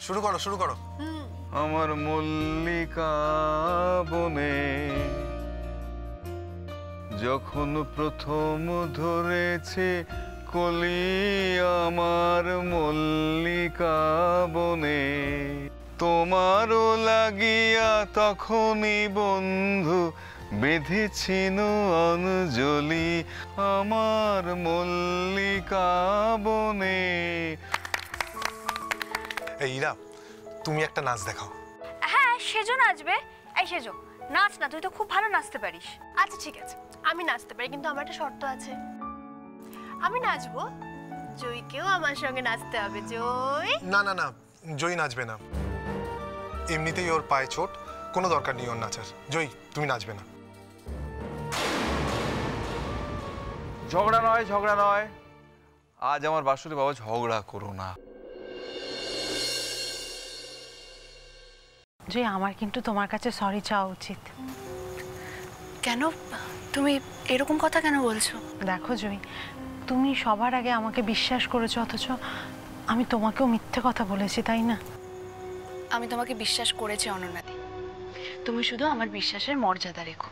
শুরু করো শুরু করো। আমার মল্লিকা বনে যখন প্রথম ধরেছে কলি, আমার মল্লিকা বনে তোমারও লাগিয়া তখনই বন্ধু বেঁধেছিল অঞ্জলি, আমার মল্লিকা বনে। এই ইরা, তুমি একটা নাচ দেখাও। হ্যাঁ, সেজো নাচবে। এই সেজো, নাচ না, তুই তো খুব ভালো নাচতে পারিস। আচ্ছা ঠিক আছে, আমি নাচতে পারি, কিন্তু আমার একটা শর্ত আছে। আমি নাচবো, জয়কেও আমার সঙ্গে নাচতে হবে। জয়। না না না, জয়ী নাচবে না। এমনিতেই ওর পায়ে চোট, কোনো দরকার নেই ওর নাচার। জয়ী, তুমি নাচবে না। ঝগড়া নয়, ঝগড়া নয়, আজ আমার বাসুরে বাবা, ঝগড়া করো না। যে আমার কিন্তু তোমার কাছে সরি চাওয়া উচিত। কেন? তুমি এরকম কথা কেন বলছো? দেখো জয়ী, তুমি সবার আগে আমাকে বিশ্বাস করেছো, অথচ আমি তোমাকেও মিথ্যে কথা বলেছি, তাই না? আমি তোমাকে বিশ্বাস করেছি অনন্যাদি, তুমি শুধু আমার বিশ্বাসের মর্যাদা রেখো।